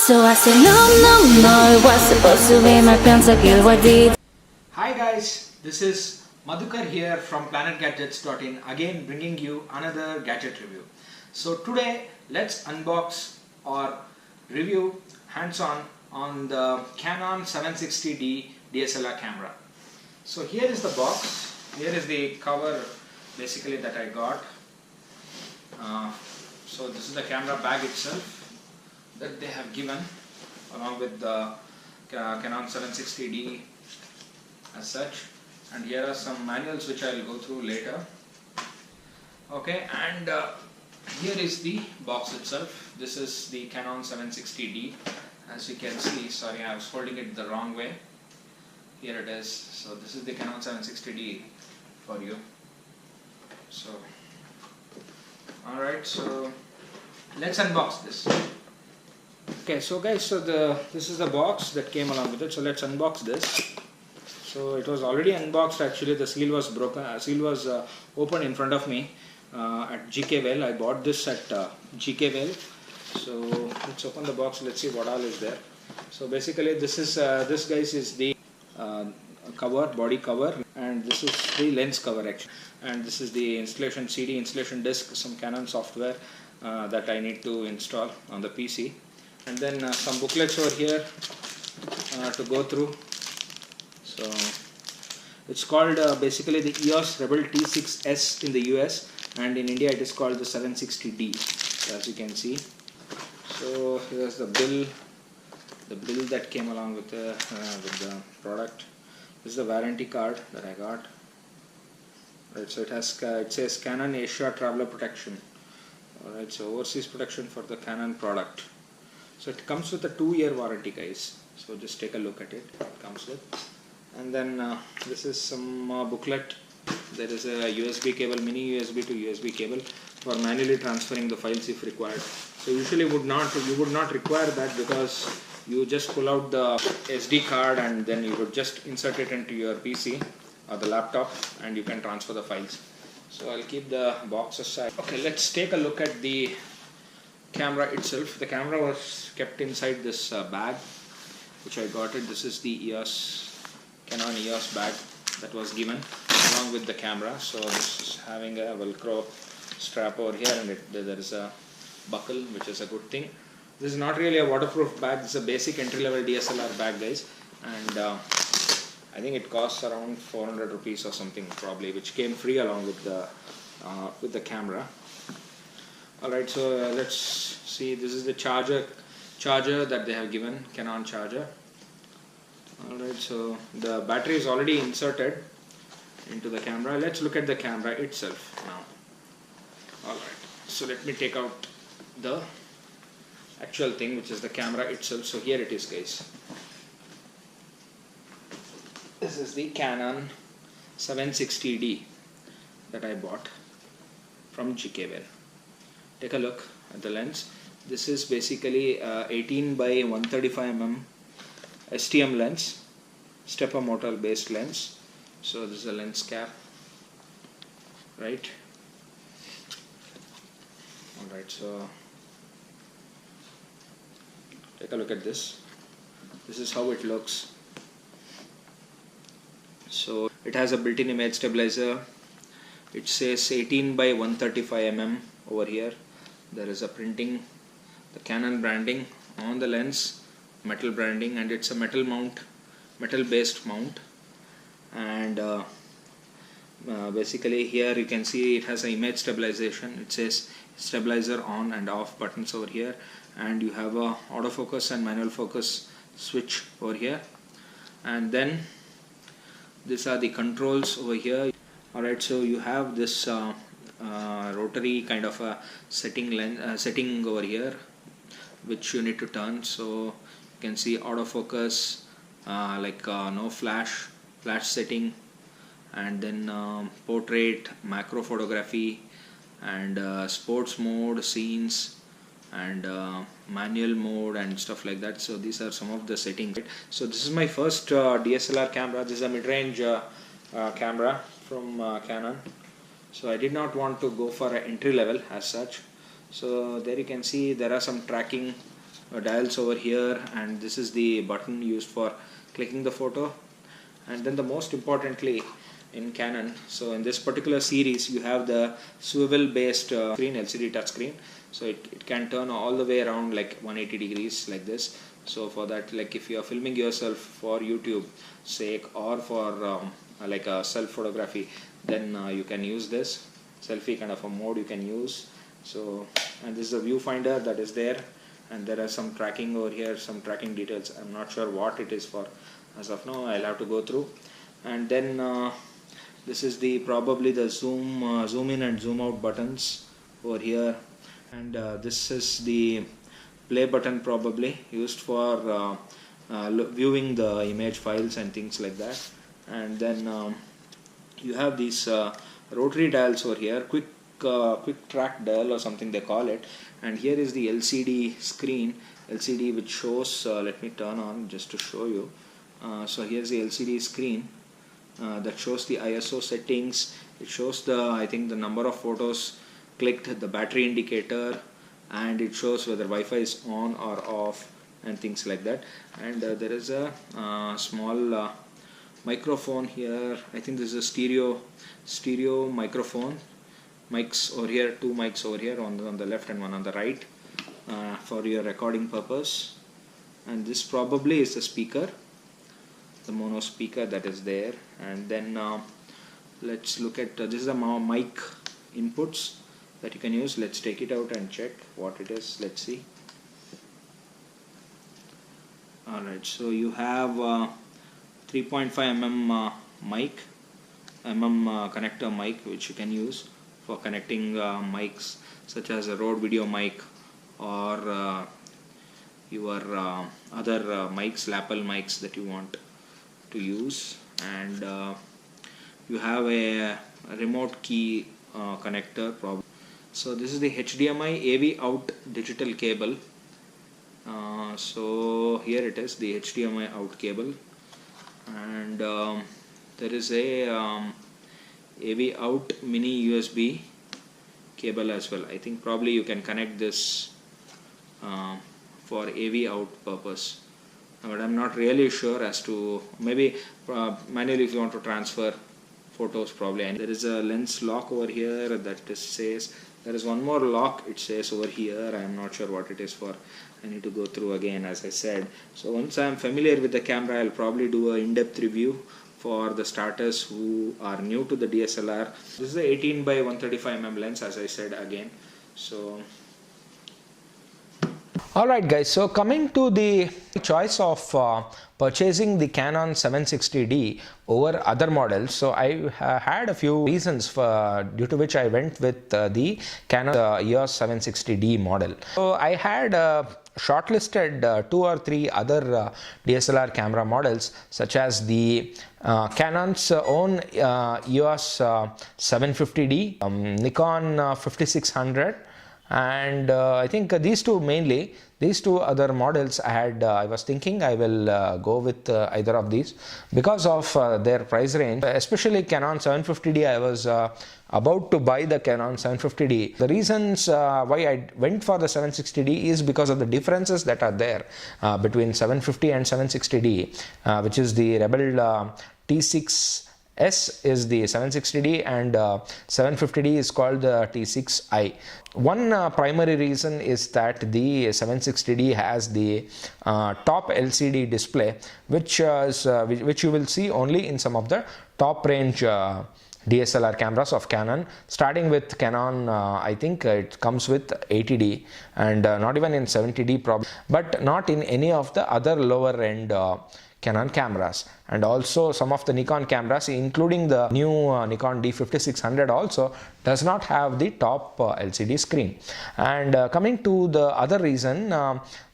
So I said no, no, no, it was supposed to be my pentakill, what did? Hi guys, this is Madhukar here from planetgadgets.in, again bringing you another gadget review. So today let's unbox or review hands-on on the Canon 760d DSLR camera. So here is the box, here is the cover basically that I got. So this is the camera bag itself that they have given along with the Canon 760d as such, and here are some manuals which I will go through later. Okay, and here is the box itself. This is the Canon 760d. As you can see, sorry, I was holding it the wrong way. Here it is. So this is the Canon 760d for you. So alright, so let's unbox this. Okay, so guys, this is the box that came along with it. So let's unbox this. So it was already unboxed. Actually, the seal was broken. Seal was open in front of me at GK Well. I bought this at GK Well. So let's open the box. Let's see what all is there. So basically, this is this guys is the cover, body cover, and this is the lens cover actually. And this is the installation CD, installation disc, some Canon software that I need to install on the PC. And then some booklets over here to go through. So it's called basically the EOS Rebel T6S in the US, and in India it is called the 760D, as you can see. So here's the bill that came along with the product. This is the warranty card that I got. Right, so it says Canon Asia Traveler Protection. Alright, so overseas protection for the Canon product. So it comes with a 2-year warranty, guys. So just take a look at it. It comes with, and then this is some booklet. There is a USB cable, mini USB to USB cable for manually transferring the files if required. So usually you would not require that, because you just pull out the SD card and then you would just insert it into your PC or the laptop and you can transfer the files. So I'll keep the box aside. Okay, let's take a look at the camera itself. The camera was kept inside this bag which I got it. This is the Canon EOS bag that was given along with the camera. So this is having a Velcro strap over here, and there is a buckle, which is a good thing. This is not really a waterproof bag. This is a basic entry-level DSLR bag, guys, and I think it costs around 400 rupees or something probably, which came free along with the camera. Alright, so let's see. This is the charger that they have given, Canon charger. Alright, so the battery is already inserted into the camera. Let's look at the camera itself now. Alright, so let me take out the actual thing, which is the camera itself. So here it is, guys. This is the Canon 760d that I bought from GK Well. Take a look at the lens. This is basically 18 by 135 mm STM lens, stepper motor based lens. So this is a lens cap, right? Alright, so take a look at this. This is how it looks. So it has a built-in image stabilizer. It says 18 by 135 mm over here. There is a printing, the Canon branding on the lens, metal branding, and it's a metal based mount. And basically here you can see it has an image stabilization. It says stabilizer on and off buttons over here, and you have a autofocus and manual focus switch over here, and then these are the controls over here. Alright, so you have this rotary kind of a setting over here, which you need to turn. So you can see autofocus, no flash setting, and then portrait, macro photography, and sports mode, scenes, and manual mode and stuff like that. So these are some of the settings. So this is my first DSLR camera. This is a mid-range camera from Canon. So I did not want to go for an entry level as such. So there you can see there are some tracking dials over here, and this is the button used for clicking the photo. And then the most importantly in Canon, so in this particular series you have the swivel based screen, LCD touchscreen. So it can turn all the way around like 180 degrees like this. So for that, like if you are filming yourself for YouTube sake or for like a self photography, then you can use this selfie kind of a mode you can use. So, and this is a viewfinder that is there, and there are some tracking over here, some tracking details. I'm not sure what it is for as of now. I'll have to go through. And then this is the probably the zoom in and zoom out buttons over here, and this is the play button, probably used for viewing the image files and things like that. And then you have these rotary dials over here, quick track dial or something they call it. And here is the LCD screen, LCD which shows, let me turn on just to show you. So here's the LCD screen that shows the ISO settings. It shows the, I think, the number of photos clicked, the battery indicator, and it shows whether Wi-Fi is on or off and things like that. And there is a small microphone here. I think this is a stereo microphone. Mics over here, two mics over here, on the left and one on the right, for your recording purpose. And this probably is the speaker, the mono speaker that is there. And then let's look at this is the mic inputs that you can use. Let's take it out and check what it is. Let's see. Alright, so you have 3.5 mm mic, connector mic, which you can use for connecting mics such as a Rode video mic or your other mics, lapel mics that you want to use. And you have a remote key connector probably. So this is the HDMI AV out digital cable. So here it is, the HDMI out cable. And there is a AV out mini USB cable as well. I think probably you can connect this for AV out purpose, but I'm not really sure as to, maybe manually if you want to transfer photos probably. And there is a lens lock over here that says, there is one more lock it says over here. I am not sure what it is for. I need to go through again, as I said. So once I am familiar with the camera, I'll probably do an in-depth review for the starters who are new to the DSLR. This is the 18 by 135 mm lens, as I said again. So alright guys, so coming to the choice of purchasing the Canon 760D over other models. So I had a few reasons due to which I went with the Canon EOS 760D model. So I had shortlisted 2 or 3 other DSLR camera models, such as the Canon's own EOS 750D, Nikon 5600, and I think these two mainly. These 2 other models I was thinking I will go with either of these because of their price range, especially Canon 750D. I was about to buy the Canon 750D. The reasons why I went for the 760D is because of the differences that are there between 750 and 760D, which is the Rebel T6S is the 760D and 750D is called the T6I. One primary reason is that the 760D has the top LCD display, which you will see only in some of the top range DSLR cameras of Canon. Starting with Canon, I think it comes with 80D and not even in 70D probably, but not in any of the other lower end Canon cameras. And also some of the Nikon cameras, including the new Nikon D5600, also does not have the top LCD screen. And coming to the other reason,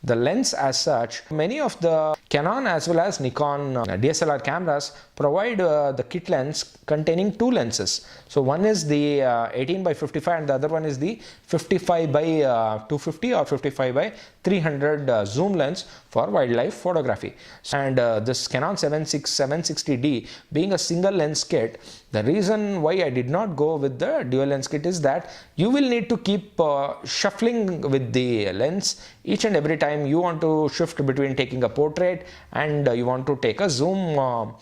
the lens as such, many of the Canon as well as Nikon DSLR cameras provide the kit lens containing 2 lenses. So one is the 18 by 55 and the other one is the 55 by 250 or 55 by 300 zoom lens for wildlife photography. And this Canon 760d being a single lens kit, The reason why I did not go with the dual lens kit is that you will need to keep shuffling with the lens each and every time you want to shift between taking a portrait and you want to take a zoom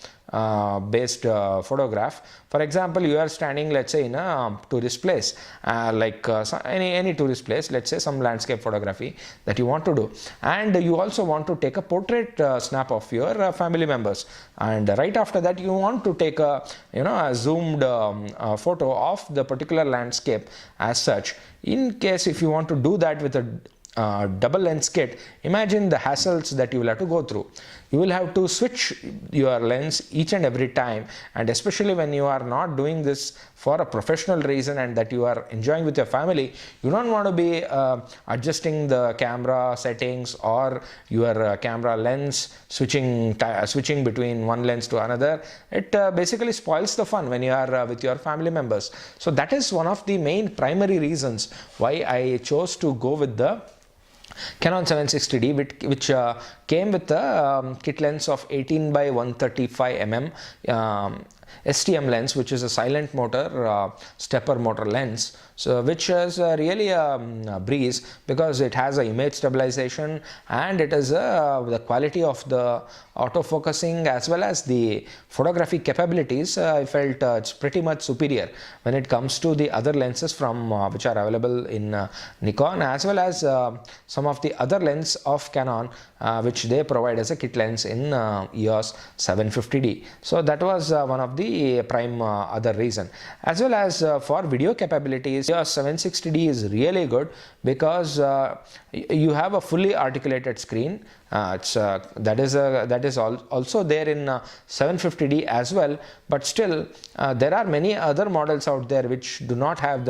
based photograph. For example, you are standing, let's say, in a tourist place, any tourist place, let's say some landscape photography that you want to do, and you also want to take a portrait snap of your family members, and right after that you want to take a a zoomed photo of the particular landscape as such. In case if you want to do that with a double lens kit, imagine the hassles that you will have to go through. You will have to switch your lens each and every time, and especially when you are not doing this for a professional reason and that you are enjoying with your family, you don't want to be adjusting the camera settings or your camera lens switching between one lens to another. It basically spoils the fun when you are with your family members. So that is one of the main primary reasons why I chose to go with the Canon 760d, which came with a kit lens of 18 by 135 mm STM lens, which is a silent motor stepper motor lens, so which is really a breeze because it has a image stabilization, and it is the quality of the autofocusing as well as the photography capabilities. I felt it's pretty much superior when it comes to the other lenses from which are available in Nikon, as well as some of the other lens of Canon which they provide as a kit lens in EOS 750D. So that was one of the prime other reason. As well as for video capabilities, EOS 760D is really good because you have a fully articulated screen. That is also there in 750D as well, but still there are many other models out there which do not have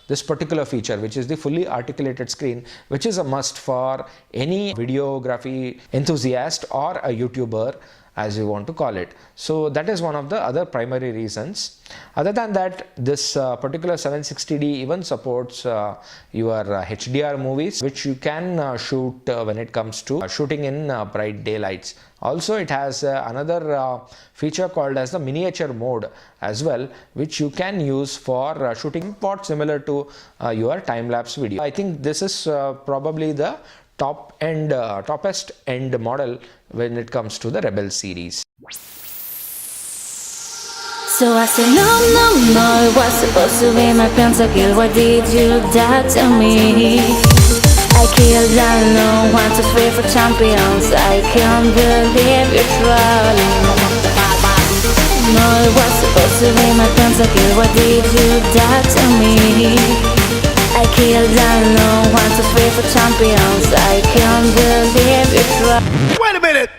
this particular feature, which is the fully articulated screen, which is a must for any videography enthusiast or a YouTuber, as you want to call it. So that is one of the other primary reasons. Other than that, this particular 760D even supports your HDR movies, which you can shoot when it comes to shooting in bright daylights. Also, it has another feature called as the miniature mode as well, which you can use for shooting pot similar to your time-lapse video. I think this is probably the toppest end model when it comes to the Rebel series. So I said no, it was supposed to be my pentakill. Why did you die to me? I killed alone, 1, 2, 3 for champions. I can't believe you're trolling. No, it was supposed to be my pentakill. Why did you die to me? I killed alone, 1, 2, 3 for champions. I can't believe you're trolling. Wait a minute!